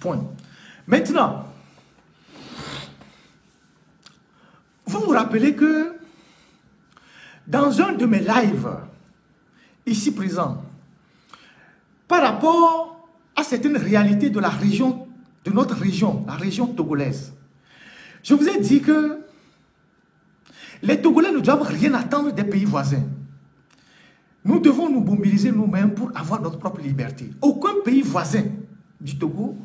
Point. Maintenant, vous vous rappelez que dans un de mes lives, ici présent, par rapport à certaines réalités de la région, de notre région, la région togolaise, je vous ai dit que les Togolais ne doivent rien attendre des pays voisins. Nous devons nous mobiliser nous-mêmes pour avoir notre propre liberté. Aucun pays voisin du Togo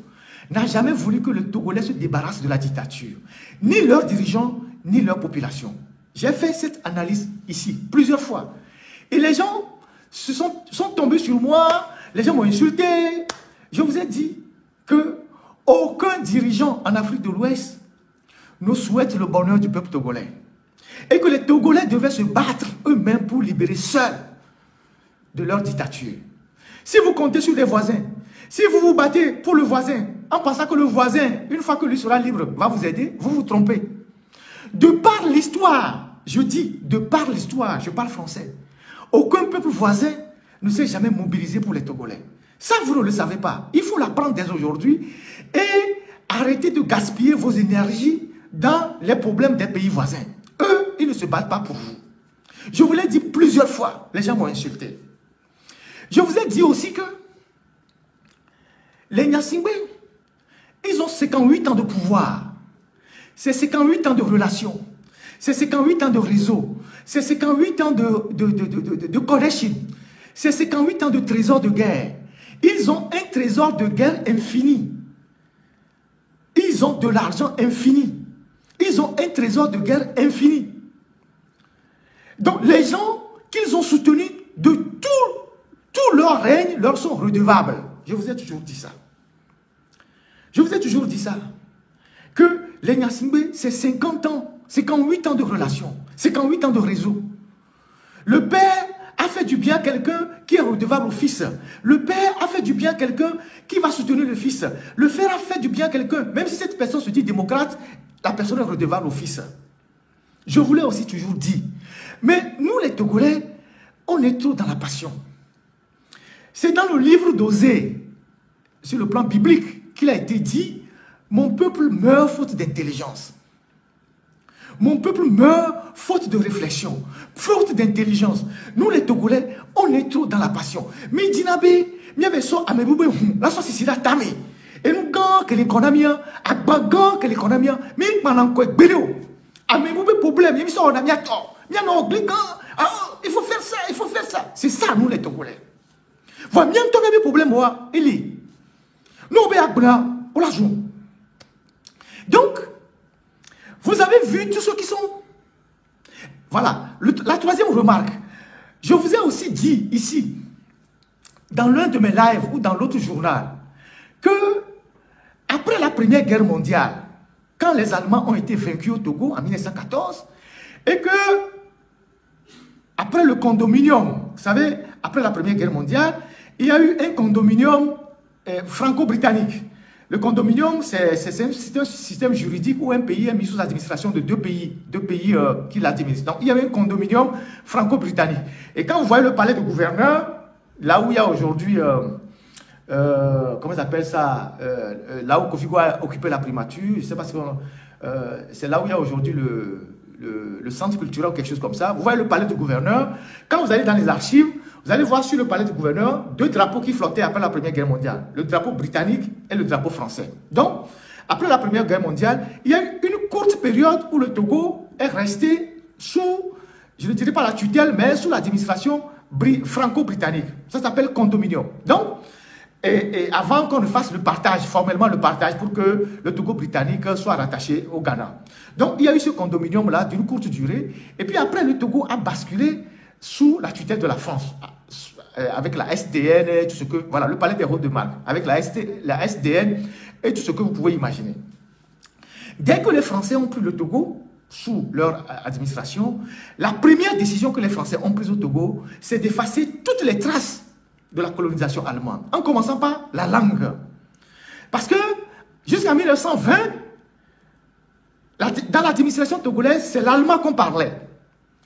n'a jamais voulu que le Togolais se débarrasse de la dictature. Ni leurs dirigeants, ni leur population. J'ai fait cette analyse ici plusieurs fois. Et les gens sont tombés sur moi, les gens m'ont insulté. Je vous ai dit que aucun dirigeant en Afrique de l'Ouest ne souhaite le bonheur du peuple togolais. Et que les Togolais devaient se battre eux-mêmes pour libérer seuls de leur dictature. Si vous comptez sur les voisins, si vous vous battez pour le voisin, en pensant que le voisin, une fois que lui sera libre, va vous aider, vous vous trompez. De par l'histoire, je dis, de par l'histoire, je parle français, aucun peuple voisin ne s'est jamais mobilisé pour les Togolais. Ça, vous ne le savez pas. Il faut l'apprendre dès aujourd'hui et arrêter de gaspiller vos énergies dans les problèmes des pays voisins. Eux, ils ne se battent pas pour vous. Je vous l'ai dit plusieurs fois, les gens m'ont insulté. Je vous ai dit aussi que les Gnassingbé, ils ont 58 ans de pouvoir. C'est 58 ans de relations. C'est 58 ans de réseau. C'est 58 ans de connexion. C'est 58 ans de trésor de guerre. Ils ont un trésor de guerre infini. Ils ont de l'argent infini. Ils ont un trésor de guerre infini. Donc les gens qu'ils ont soutenus de tout leur règne leur sont redevables. Je vous ai toujours dit ça. Je vous ai toujours dit ça. Que les Gnassingbé, c'est 50 ans, 58 ans de relation, 58 ans de réseau. Le père a fait du bien à quelqu'un qui est redevable au fils. Le père a fait du bien à quelqu'un qui va soutenir le fils. Le frère a fait du bien à quelqu'un, même si cette personne se dit démocrate, la personne est redevable au fils. Je vous l'ai aussi toujours dit. Mais nous, les Togolais, on est trop dans la passion. C'est dans le livre d'Osée, sur le plan biblique, qu'il a été dit, mon peuple meurt faute d'intelligence. Mon peuple meurt faute de réflexion, faute d'intelligence. Nous, les Togolais, on est trop dans la passion. Mais Dinabe, miaveso ameboube, la saucisse là tamé. Et nous, quand que l'économie, à bagan que l'économie, mais pendant quoi, bélo, ameboube problème, il sont en amiato, il faut faire ça, il faut faire ça. C'est ça, nous, les Togolais. Voilà, bien ton problème, moi, il est. Nous, on la joue. Donc, vous avez vu tous ceux qui sont... Voilà, la troisième remarque. Je vous ai aussi dit ici, dans l'un de mes lives ou dans l'autre journal, que après la Première Guerre mondiale, quand les Allemands ont été vaincus au Togo en 1914, et que après le condominium, vous savez, après la Première Guerre mondiale, il y a eu un condominium franco-britannique. Le condominium, c'est un système juridique où un pays est mis sous l'administration de deux pays qui l'administrent. Donc, il y avait un condominium franco-britannique. Et quand vous voyez le palais du gouverneur, là où il y a aujourd'hui, comment ça s'appelle ça, là où Kofi a occupé la primature, je ne sais pas si c'est là où il y a aujourd'hui le centre culturel ou quelque chose comme ça. Vous voyez le palais du gouverneur. Quand vous allez dans les archives, vous allez voir sur le palais du gouverneur deux drapeaux qui flottaient après la Première Guerre mondiale. Le drapeau britannique et le drapeau français. Donc, après la Première Guerre mondiale, il y a eu une courte période où le Togo est resté sous, je ne dirais pas la tutelle, mais sous l'administration franco-britannique. Ça s'appelle condominium. Donc, et avant qu'on ne fasse le partage, formellement le partage, pour que le Togo britannique soit rattaché au Ghana. Donc, il y a eu ce condominium-là d'une courte durée. Et puis après, le Togo a basculé sous la tutelle de la France, avec la SDN et tout ce que... Voilà, le palais des Rois de Marque, avec la SDN et tout ce que vous pouvez imaginer. Dès que les Français ont pris le Togo sous leur administration, la première décision que les Français ont prise au Togo, c'est d'effacer toutes les traces de la colonisation allemande, en commençant par la langue. Parce que jusqu'en 1920, dans l'administration togolaise, c'est l'allemand qu'on parlait.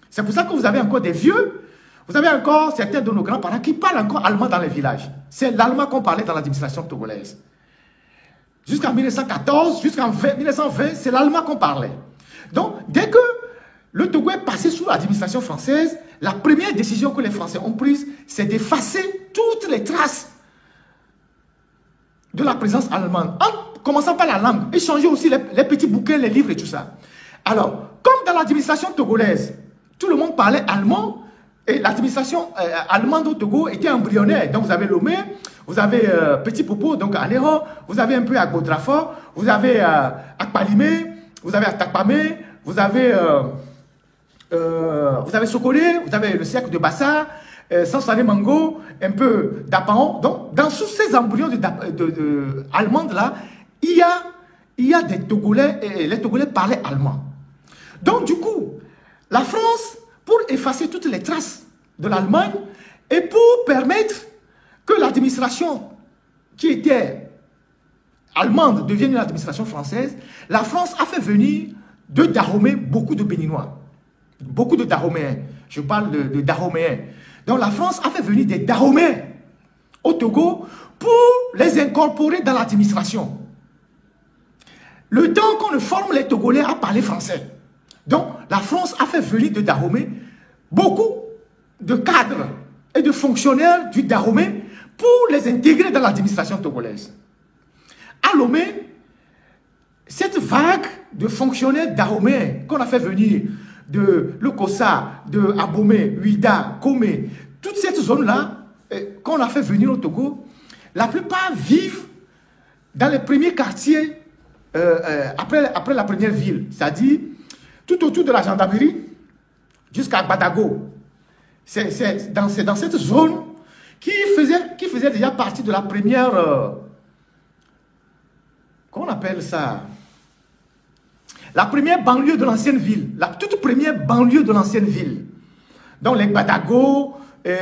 C'est pour ça que vous avez encore des vieux, vous avez encore certains de nos grands-parents qui parlent encore allemand dans les villages. C'est l'allemand qu'on parlait dans l'administration togolaise. jusqu'en 1914, jusqu'en 1920, c'est l'allemand qu'on parlait. Donc, dès que le Togo est passé sous l'administration française, la première décision que les Français ont prise, c'est d'effacer toutes les traces de la présence allemande. En commençant par la langue, et changer aussi les petits bouquins, les livres et tout ça. Alors, comme dans l'administration togolaise, tout le monde parlait allemand, et l'administration allemande au Togo était embryonnaire. Donc, vous avez Lomé, vous avez Petit Popo, donc à Néron, vous avez un peu à Godrafort, vous avez à Palimé, vous avez à Takpamé, vous avez Sokolé, vous avez le cercle de Bassa, Sansane Mango, un peu d'Apaon. Donc, dans tous ces embryons allemands là, il y a des Togolais, et les Togolais parlaient allemand. Donc, du coup, la France, pour effacer toutes les traces de l'Allemagne et pour permettre que l'administration qui était allemande devienne une administration française, la France a fait venir de Dahomey beaucoup de Béninois. Beaucoup de Dahoméens. Je parle de Dahoméens. Donc la France a fait venir des Dahoméens au Togo pour les incorporer dans l'administration. Le temps qu'on ne forme les Togolais à parler français. Donc la France a fait venir de Dahomey beaucoup de cadres et de fonctionnaires du Dahomey pour les intégrer dans l'administration togolaise. À Lomé, cette vague de fonctionnaires dahoméens qu'on a fait venir de Lokossa, de Abomey, Ouida, Komé, toute cette zone-là qu'on a fait venir au Togo, la plupart vivent dans les premiers quartiers après la première ville, c'est-à-dire tout autour de la gendarmerie jusqu'à Badago. C'est dans cette zone qui faisait déjà partie de la première... comment on appelle ça? La première banlieue de l'ancienne ville. La toute première banlieue de l'ancienne ville. Donc les Badago,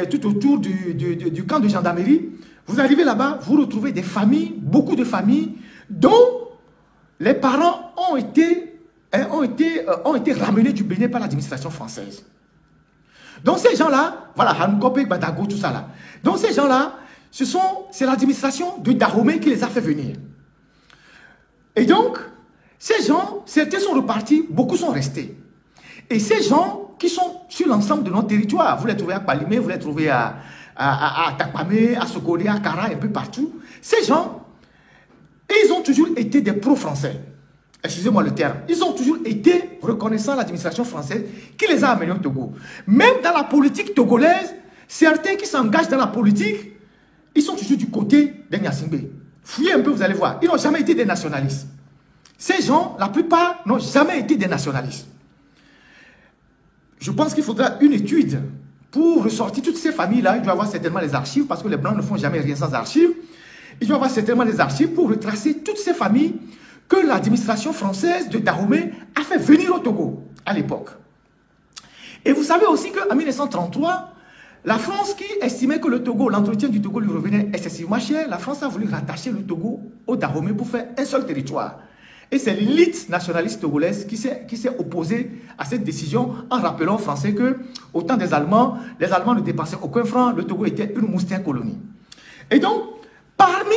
tout autour du camp de gendarmerie. Vous arrivez là-bas, vous retrouvez des familles, beaucoup de familles, dont les parents ont été ramenés du Bénin par l'administration française. Donc ces gens-là, voilà, Hankope, Badago, tout ça là. Donc ces gens-là, c'est l'administration de Dahomey qui les a fait venir. Et donc, ces gens, certains sont repartis, beaucoup sont restés. Et ces gens qui sont sur l'ensemble de notre territoire, vous les trouvez à Palimé, vous les trouvez à Takpamé, à Sokolé, à Kara, un peu partout. Ces gens, ils ont toujours été des pro-français. Excusez-moi le terme. Ils ont toujours été reconnaissants à l'administration française qui les a amenés au Togo. Même dans la politique togolaise, certains qui s'engagent dans la politique, ils sont toujours du côté des Nyasingbe. Fouillez un peu, vous allez voir. Ils n'ont jamais été des nationalistes. Ces gens, la plupart, n'ont jamais été des nationalistes. Je pense qu'il faudra une étude pour ressortir toutes ces familles-là. Il doit y avoir certainement les archives, parce que les Blancs ne font jamais rien sans archives. Il doit y avoir certainement les archives pour retracer toutes ces familles que l'administration française de Dahomey a fait venir au Togo à l'époque. Et vous savez aussi qu'en 1933, la France qui estimait que le Togo, l'entretien du Togo lui revenait excessivement cher, la France a voulu rattacher le Togo au Dahomey pour faire un seul territoire. Et c'est l'élite nationaliste togolaise qui s'est opposée à cette décision en rappelant aux Français que, au temps des Allemands, les Allemands ne dépensaient aucun franc, le Togo était une moustière colonie. Et donc, parmi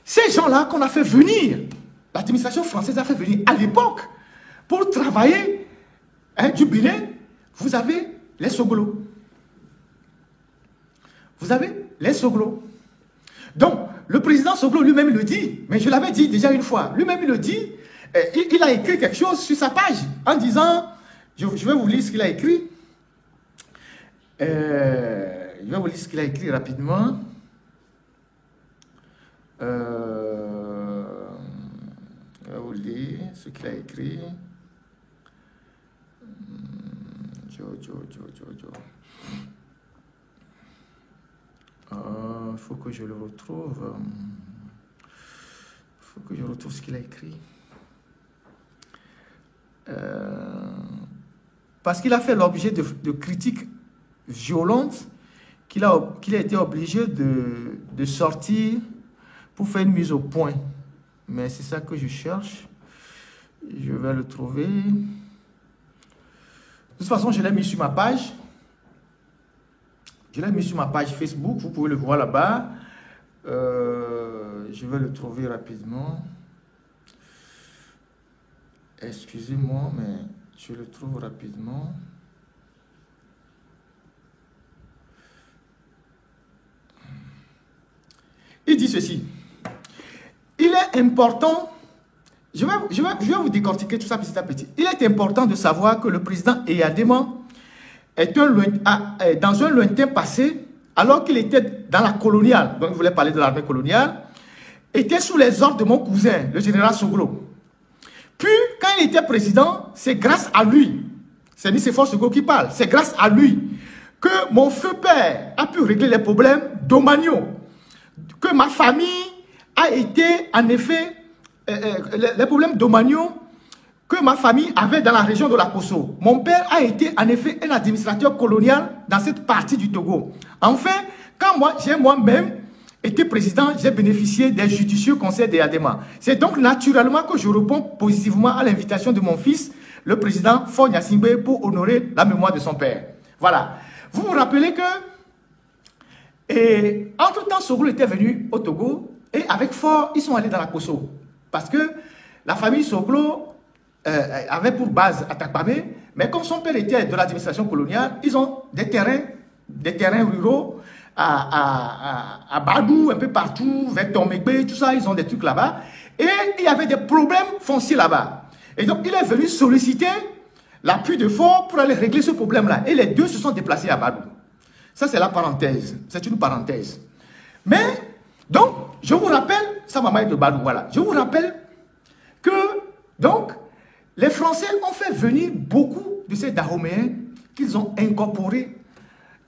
ces gens-là qu'on a fait venir, l'administration française a fait venir à l'époque pour travailler du Bénin, vous avez les Sogolo. Vous avez les Sogolo. Donc, le président Sogolo lui-même le dit, mais je l'avais dit déjà une fois, lui-même il le dit, il a écrit quelque chose sur sa page en disant, je vais vous lire ce qu'il a écrit, je vais vous lire ce qu'il a écrit rapidement. Je vais vous lire ce qu'il a écrit. Il faut que je le retrouve. Il faut que je retrouve ce qu'il a écrit. Parce qu'il a fait l'objet de critiques violentes qu'il a été obligé de sortir pour faire une mise au point. Mais c'est ça que je cherche. Je vais le trouver. De toute façon, je l'ai mis sur ma page. Je l'ai mis sur ma page Facebook. Vous pouvez le voir là-bas. Je vais le trouver rapidement. Excusez-moi, mais je le trouve rapidement. Il dit ceci. Il est important, je vais vous décortiquer tout ça petit à petit. Il est important de savoir que le président Eyadema est dans un lointain passé, alors qu'il était dans la coloniale, donc il voulait parler de l'armée coloniale, était sous les ordres de mon cousin, le général Soglo. Puis, quand il était président, c'est grâce à lui, c'est Nicéphore Soglo qui parle, c'est grâce à lui que mon feu père a pu régler les problèmes d'Omagno, que ma famille a été, en effet, les problèmes d'Omagno que ma famille avait dans la région de la Kosso. Mon père a été, en effet, un administrateur colonial dans cette partie du Togo. Enfin, quand j'ai moi-même été président, j'ai bénéficié des judicieux conseils d'Eyadema. C'est donc naturellement que je réponds positivement à l'invitation de mon fils, le président Faure Gnassingbé, pour honorer la mémoire de son père. Voilà. Vous vous rappelez que, entre-temps, Soglo était venu au Togo, et avec Faure, ils sont allés dans la Kosso. Parce que la famille Soglo avait pour base à Takpamé, mais comme son père était de l'administration coloniale, ils ont des terrains ruraux à Badou, un peu partout, vers Tomegbe, tout ça, ils ont des trucs là-bas. Et il y avait des problèmes fonciers là-bas. Et donc, il est venu solliciter l'appui de Faure pour aller régler ce problème-là. Et les deux se sont déplacés à Badou. Ça, c'est la parenthèse. C'est une parenthèse. Mais, donc, je vous rappelle, ça m'a de Badou, voilà. Je vous rappelle que, donc, les Français ont fait venir beaucoup de ces Dahoméens qu'ils ont incorporés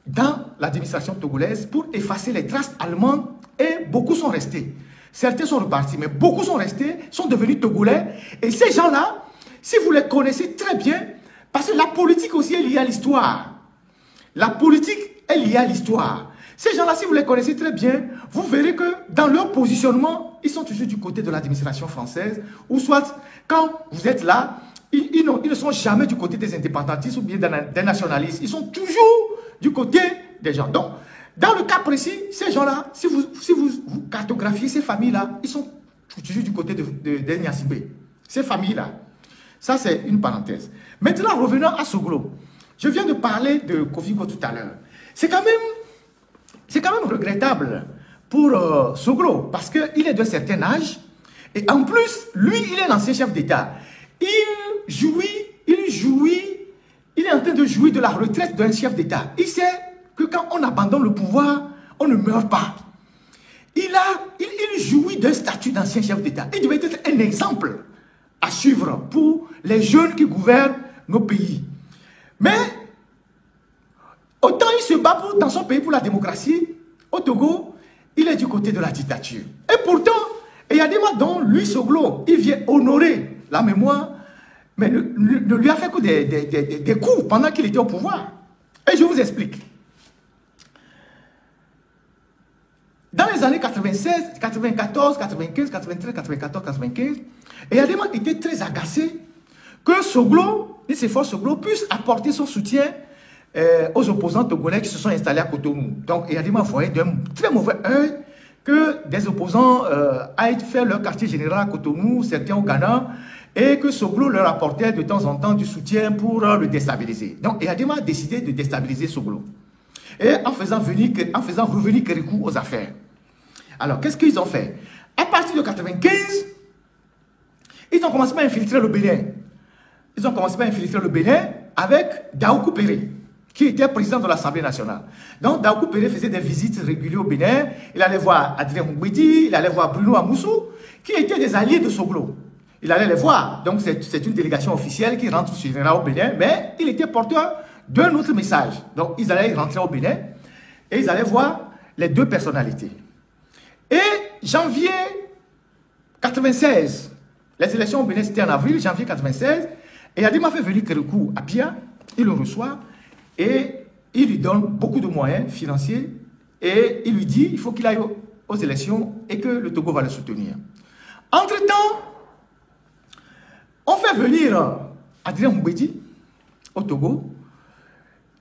dans l'administration togolaise pour effacer les traces allemandes, et beaucoup sont restés. Certains sont repartis, mais beaucoup sont restés, sont devenus togolais. Et ces gens-là, si vous les connaissez très bien, parce que la politique aussi est liée à l'histoire. La politique est liée à l'histoire. Ces gens-là, si vous les connaissez très bien, vous verrez que dans leur positionnement, ils sont toujours du côté de l'administration française, ou soit, quand vous êtes là, ils ne sont jamais du côté des indépendantistes ou bien des nationalistes. Ils sont toujours du côté des gens. Donc, dans le cas précis, ces gens-là, si vous cartographiez ces familles-là, ils sont toujours du côté de Gnassingbé. Ces familles-là. Ça, c'est une parenthèse. Maintenant, revenons à Soglo. Je viens de parler de Kofigo tout à l'heure. C'est quand même regrettable pour Soglo, parce qu'il est d'un certain âge, et en plus, lui, il est l'ancien chef d'État. Il est en train de jouir de la retraite d'un chef d'État. Il sait que quand on abandonne le pouvoir, on ne meurt pas. Il jouit d'un statut d'ancien chef d'État. Il devait être un exemple à suivre pour les jeunes qui gouvernent nos pays. Mais, autant il se bat dans son pays pour la démocratie, au Togo, il est du côté de la dictature. Et pourtant, il y a des mois dont lui, Soglo, il vient honorer la mémoire, mais ne lui a fait que des coups pendant qu'il était au pouvoir. Et je vous explique. Dans les années 96, 94, 95, 93, 94, 95, Eyadema était très agacé que Soglo, Nicéphore Soglo, puisse apporter son soutien aux opposants togolais qui se sont installés à Cotonou. Donc Eyadema voyait d'un très mauvais œil que des opposants aillent faire leur quartier général à Cotonou, certains au Ghana, et que Soglo leur apportait de temps en temps du soutien pour le déstabiliser. Donc Eyadema a décidé de déstabiliser Soglo, et en faisant revenir Kérékou aux affaires. Alors, qu'est-ce qu'ils ont fait? À partir de 95, ils ont commencé à infiltrer le Bénin. Ils ont commencé à infiltrer le Bénin avec Daoukou Péré, qui était président de l'Assemblée nationale. Donc, Daoukou Péré faisait des visites régulières au Bénin. Il allait voir Adrien Mougbedi, il allait voir Bruno Amoussou, qui étaient des alliés de Soglo. Il allait les voir. Donc, c'est une délégation officielle qui rentre au Bénin, mais il était porteur d'un autre message. Donc, ils allaient rentrer au Bénin et ils allaient voir les deux personnalités. Et janvier 96, les élections au Bénin, c'était en avril, janvier 96, et Eyadema fait venir Kérékou à Pia, il le reçoit, et il lui donne beaucoup de moyens financiers, et il lui dit il faut qu'il aille aux élections et que le Togo va le soutenir. Entre-temps, on fait venir Adrien Mougbedi au Togo,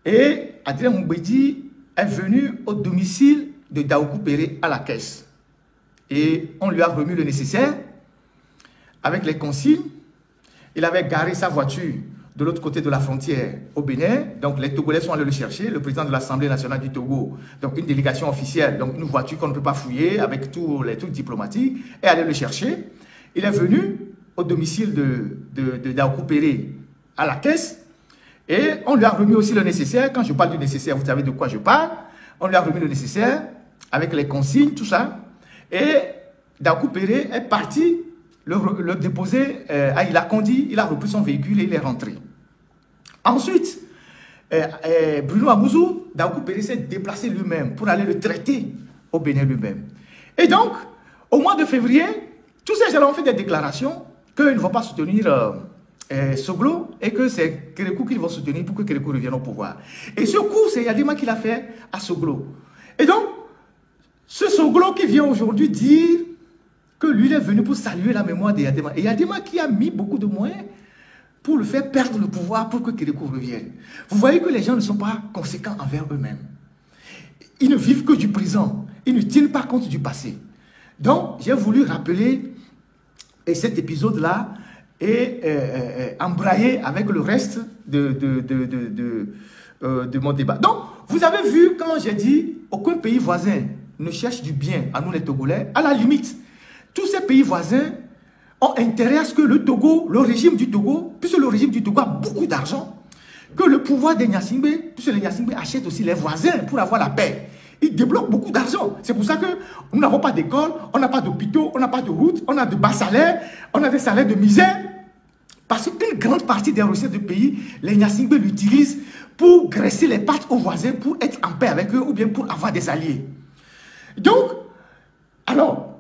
et Adrien Mougbedi est venu au domicile de Daoukou Péré à la caisse. Et on lui a remis le nécessaire avec les consignes. Il avait garé sa voiture de l'autre côté de la frontière au Bénin. Donc les Togolais sont allés le chercher, le président de l'Assemblée nationale du Togo, donc une délégation officielle, donc une voiture qu'on ne peut pas fouiller avec tous les trucs diplomatiques, est allé le chercher. Il est venu au domicile de Daoukou Péré à la caisse et on lui a remis aussi le nécessaire. Quand je parle du nécessaire, vous savez de quoi je parle. On lui a remis le nécessaire avec les consignes, tout ça. Et Daoukou Péré est parti le déposer à Ilakondi. Il a repris son véhicule et il est rentré. Ensuite, Bruno Amouzou, Daoukou Péré s'est déplacé lui-même pour aller le traiter au Bénin lui-même. Et donc, au mois de février, tous ces gens ont fait des déclarations qu'ils ne vont pas soutenir Soglo et que c'est Kérékou qu'ils vont soutenir pour que Kérékou revienne au pouvoir. Et ce coup, c'est Yadima qui l'a fait à Soglo. Et donc, ce Soglo qui vient aujourd'hui dire que lui, il est venu pour saluer la mémoire de Yadima. Et Yadima qui a mis beaucoup de moyens pour le faire perdre le pouvoir pour que Kérékou revienne. Vous voyez que les gens ne sont pas conséquents envers eux-mêmes. Ils ne vivent que du présent. Ils ne tiennent pas compte du passé. Donc, j'ai voulu rappeler cet épisode-là et embrayer avec le reste de mon débat. Donc, vous avez vu quand j'ai dit aucun pays voisin ne cherche du bien à nous les Togolais. À la limite, tous ces pays voisins ont intérêt à ce que le Togo, le régime du Togo, puisque le régime du Togo a beaucoup d'argent, que le pouvoir des Nyasingbe, puisque les Nyasingbe achètent aussi les voisins pour avoir la paix. Ils débloquent beaucoup d'argent. C'est pour ça que nous n'avons pas d'école, on n'a pas d'hôpitaux, on n'a pas de routes, on a de bas salaires, on a des salaires de misère. Parce qu'une grande partie des recettes du pays, les Nyasingbe l'utilisent pour graisser les pattes aux voisins, pour être en paix avec eux ou bien pour avoir des alliés. Donc, alors,